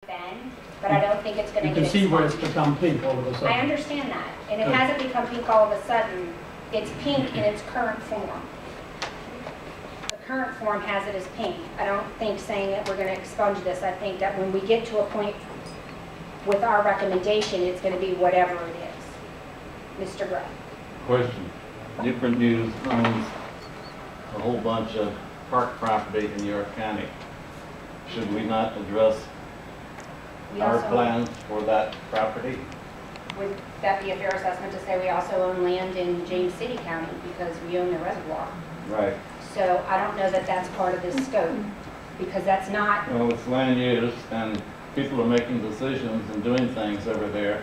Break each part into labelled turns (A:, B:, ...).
A: bend, but I don't think it's going to
B: You
A: get
B: can see where it's
A: expunged.
B: become pink all of a sudden.
A: I understand that, and it
B: Good.
A: hasn't become pink all of a sudden. It's pink in its current form. The current form has it as pink. I don't think saying that we're going to expunge this. I think that when we get to a point with our recommendation, it's going to be whatever it is. Mr. Gray.
C: Question. Newport News owns a whole bunch of park property in York County. Should we not address
A: We
C: our
A: also-
C: plans for that property?
A: Would that be a fair assessment to say we also own land in James City County because we own the reservoir?
C: Right.
A: So I don't know that that's part of this scope, because that's not,
C: Well, it's land use and people are making decisions and doing things over there.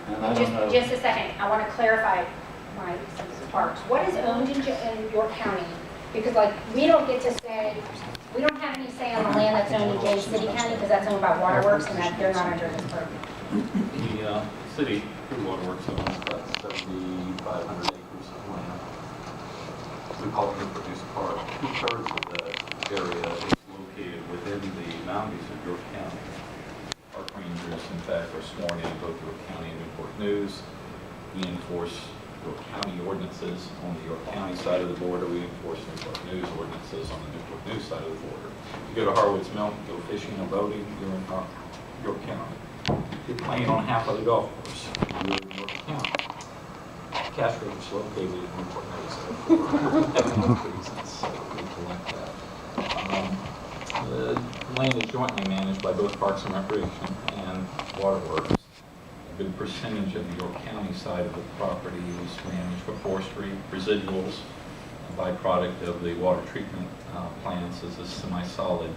C: And I don't know.
A: just a second, I want to clarify my parts. What is owned in York County? Because like, we don't get to say, we don't have any say on the land that's owned in James City County because that's owned by Waterworks and that they're not under this purview.
D: The city, through Waterworks, owns about 7,500 acres of land. We call it Newport News Park. 2/3 of that area is located within the boundaries of York County. Park rangers, in fact, are sworn in both York County and Newport News. We enforce York County ordinances on the York County side of the border. We enforce Newport News ordinances on the Newport News side of the border. You go to Harwood's Mill, go fishing or boating, you're in York County. You're playing on half of the golf course, you're in York County. Cash register located in Newport News for economic reasons, so we collect that. The land is jointly managed by both Parks and Recreation and Waterworks. A good percentage of the York County side of the property is managed for forestry, residuals, a byproduct of the water treatment plants is a semi-solid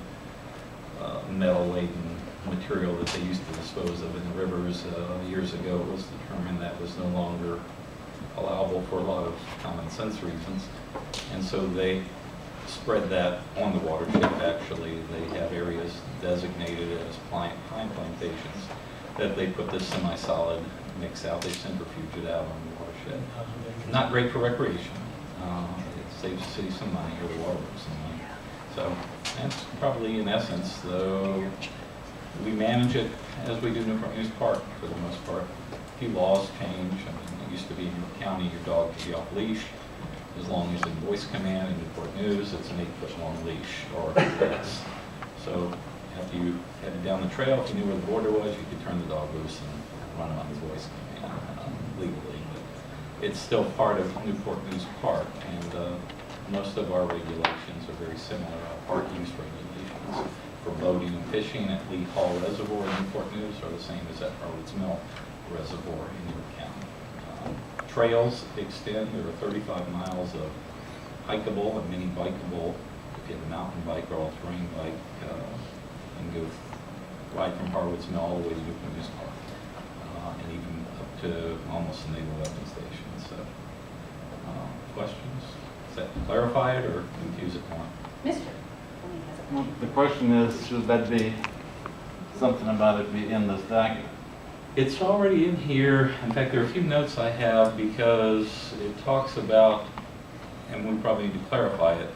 D: metal-laden material that they used to dispose of in the rivers. Years ago, it was determined that was no longer allowable for a lot of common sense reasons, and so they spread that on the watershed. Actually, they have areas designated as pine plantations that they put this semi-solid mix out. They centrifuge it out on the watershed. Not great for recreation. It saves the city some money, or the Waterworks some money. So that's probably, in essence, though, we manage it as we do Newport News Park for the most part. A few laws change. I mean, it used to be in your county, your dog could be off leash. As long as in voice command in Newport News, it's an 8-foot long leash or less. So after you headed down the trail, if you knew where the border was, you could turn the dog loose and run him on his voice command legally. But it's still part of Newport News Park, and most of our regulations are very similar. Our park use regulations for boating and fishing at Lee Hall Reservoir in Newport News are the same as at Harwood's Mill Reservoir in York County. Trails extend. There are 35 miles of hikeable and mini bikeable. If you have a mountain bike or all-terrain bike, and go right from Harwood's Mill all the way to Newport News Park, and even up to almost the Naval Weapons Station. So, questions? Does that clarify it or confuse it more?
A: Mr.
C: Well, the question is, should that be something about it be in this document?
D: It's already in here. In fact, there are a few notes I have because it talks about, and we probably need to clarify it,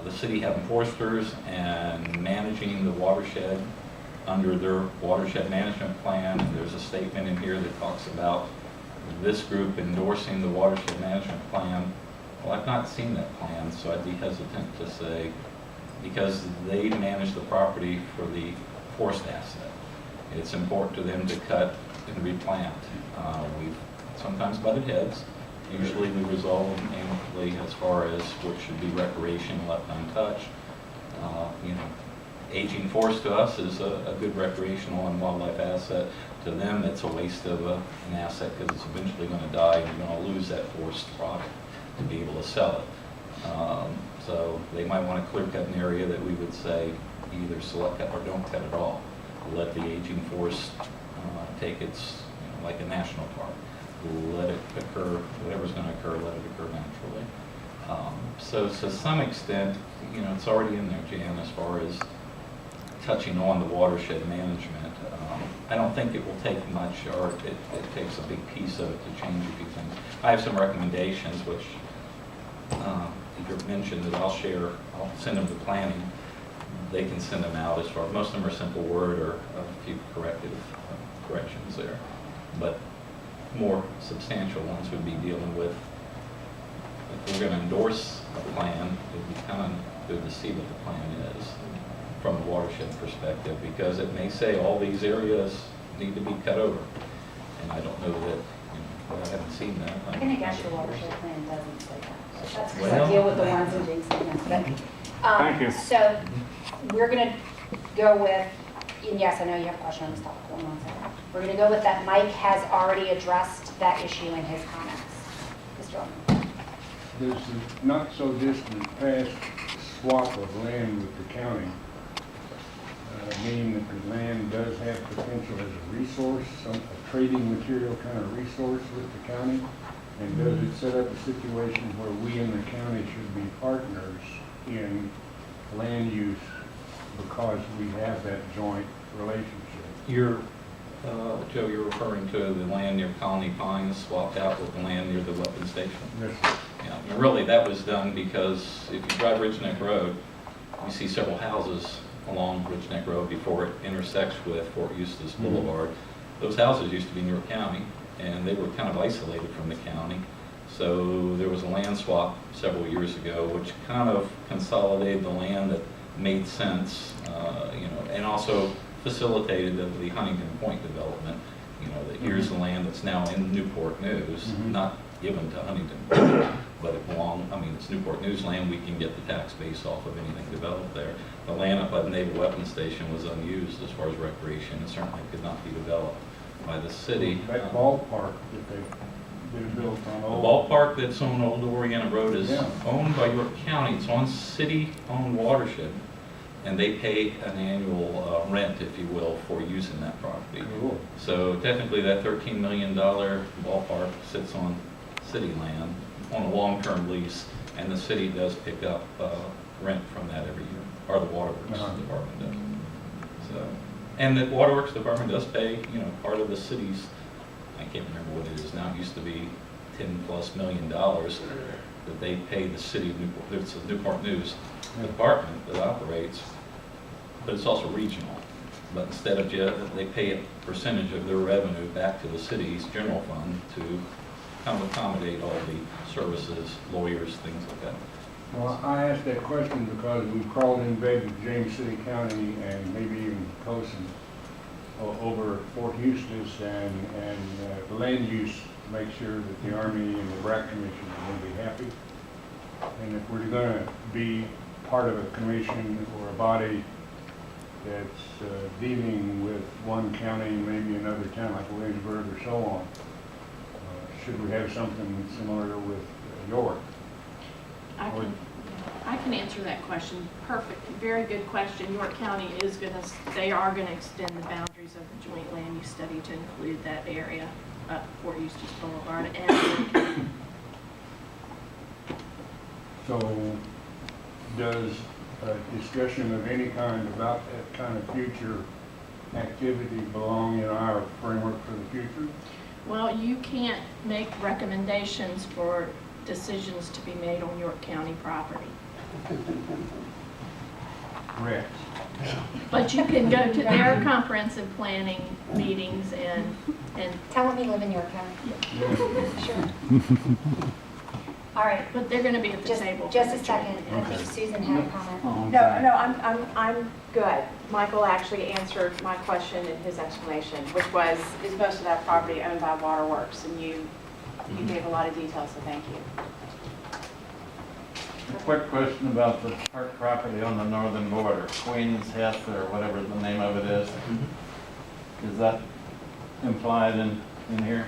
D: the city having foresters and managing the watershed under their watershed management plan. And there's a statement in here that talks about this group endorsing the watershed management plan. Well, I've not seen that plan, so I'd be hesitant to say, because they manage the property for the forest asset. It's important to them to cut and replant. We've sometimes butted heads. Usually we resolve them amicably as far as what should be recreation left untouched. Aging forest to us is a good recreational and wildlife asset. To them, it's a waste of an asset because it's eventually going to die and you're going to lose that forest product to be able to sell it. So they might want to clear cut an area that we would say either select cut or don't cut at all. Let the aging forest take its, like a national park. Let it occur, whatever's going to occur, let it occur naturally. So to some extent, it's already in there, Jan, as far as touching on the watershed management. I don't think it will take much, or it takes a big piece of it to change a few things. I have some recommendations, which you mentioned that I'll share. I'll send them to planning. they can send them out as far, most of them are simple word or a few corrections there. But more substantial ones would be dealing with, if we're going to endorse a plan, it would be kind of good to see what the plan is from a watershed perspective, because it may say all these areas need to be cut over. And I don't know that, I haven't seen that.
A: I'm gonna guess your watershed plan doesn't say that. That's because
D: Well-
A: I deal with the ones in Jinx.
C: Thank you.
A: So we're gonna go with, and yes, I know you have a question on this topic, hold on a second. We're gonna go with that Mike has already addressed that issue in his comments. Mr. Alderman.
B: There's a not so distant past swap of land with the county, meaning that the land does have potential as a resource, a trading material kind of resource with the county? And does it set up a situation where we in the county should be partners in land use because we have that joint relationship?
D: Joe, you're referring to the land near Colony Pines swapped out with the land near the weapons station?
B: Yes.
D: Yeah, and really that was done because if you drive Ridge Neck Road, you see several houses along Ridge Neck Road before it intersects with Fort Eustis Boulevard. Those houses used to be New York County, and they were kind of isolated from the county. So there was a land swap several years ago, which kind of consolidated the land that made sense, and also facilitated the Huntington Point development. That here's the land that's now in Newport News, not given to Huntington Point, but it it's Newport News land. We can get the tax base off of anything developed there. The land up by the Naval Weapons Station was unused as far as recreation, and certainly could not be developed by the city.
B: That ballpark that they built on
D: The
B: old.
D: ballpark that's on Old Oriental Road is
B: Yeah.
D: owned by York County. It's on city-owned watershed, and they pay an annual rent, if you will, for using that property.
B: Cool.
D: So technically, that $13 million ballpark sits on city land on a long-term lease, and the city does pick up rent from that every year, or the Waterworks Department does. So, and the Waterworks Department does pay, part of the city's, I can't remember what it is now, it used to be $10+ million that they pay the city of Newport. It's the Newport News department that operates, but it's also regional. But instead of they pay a percentage of their revenue back to the city's general fund to kind of accommodate all the services, lawyers, things like that.
B: Well, I asked that question because we've crawled in bed with James City County and maybe even Cosin over at Fort Eustis and the land use to make sure that the Army and the BRAC Commission are going to be happy. And if we're going to be part of a commission or a body that's dealing with one county, maybe another town like Williamsburg or so on, should we have something similar with York?
E: I can answer that question. Perfect, very good question. York County they are gonna extend the boundaries of the joint land use study to include that area up Fort Eustis Boulevard and
B: So does a discussion of any kind about that kind of future activity belong in our framework for the future?
E: well, you can't make recommendations for decisions to be made on York County property.
B: Correct.
E: But you can go to their comprehensive planning meetings and
A: Tell them you live in York County.
B: Yeah.
A: Sure. All right,
E: but they're gonna be at the
A: just
E: table.
A: a
E: for the
A: second.
E: joint
A: I
E: land.
A: think Susan had a comment.
F: No, I'm good. Michael actually answered my question in his explanation, which was, is most of that property owned by Waterworks? And you gave a lot of details, so thank you.
C: A quick question about the park property on the northern border, Queen's Heath or whatever the name of it is. Is that implied in here?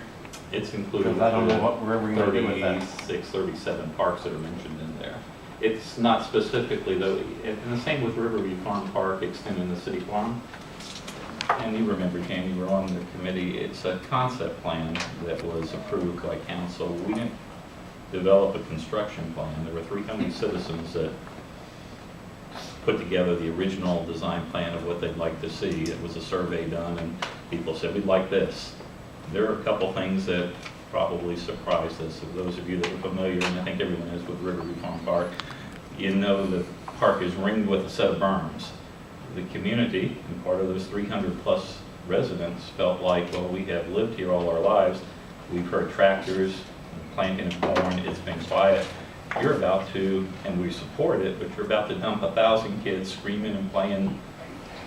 D: It's included.
C: Because I don't know what we're ever going to do with that.
D: 36, 37 parks that are mentioned in there. It's not specifically though, and the same with Riverview Farm Park extending the city farm. And you remember, Jan, you were on the committee. It's a concept plan that was approved by council. We didn't develop a construction plan. There were 300 citizens that put together the original design plan of what they'd like to see. It was a survey done and people said, we'd like this. There are a couple things that probably surprised us. For those of you that are familiar, and I think everyone is with Riverview Farm Park, you know the park is ringed with a set of berms. the community, and part of those 300-plus residents felt like, well, we have lived here all our lives. We've heard tractors, planting of corn, it's been quiet. You're about to, and we support it, but you're about to dump 1,000 kids screaming and playing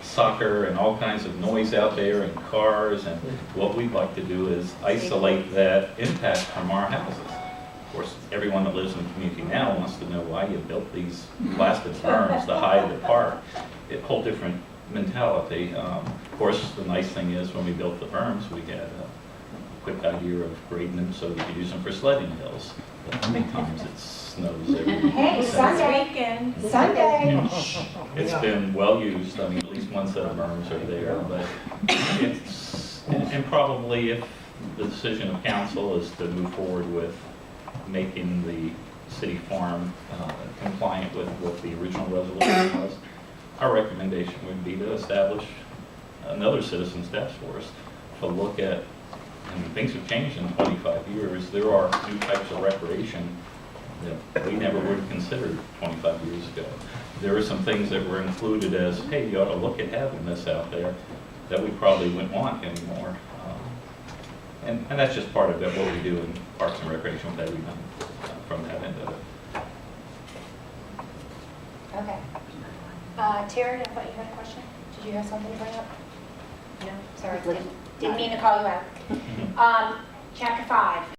D: soccer and all kinds of noise out there and cars. And what we'd like to do is isolate that impact from our houses. Of course, everyone that lives in the community now wants to know why you built these plastic berms to hide the park. A whole different mentality. Of course, the nice thing is when we built the berms, we had a quick idea of grading them so we could use them for sledding hills. But how many times it snows every
A: Hey,
D: weekend?
A: Sunday. Sunday.
D: It's been well used. I mean, at least one set of berms are there, but it's, and probably if the decision of council is to move forward with making the city farm compliant with what the original resolution was, our recommendation would be to establish another citizens task force to look at, and things have changed in 25 years. There are new types of recreation that we never would have considered 25 years ago. There are some things that were included as, hey, you ought to look at having this out there that we probably wouldn't want anymore. And that's just part of it, what we do in Parks and Recreation that we done from that end of it.
A: Okay. Terry, I thought you had a question. Did you have something to bring up? No? Sorry, didn't mean to call you out. Chapter 5.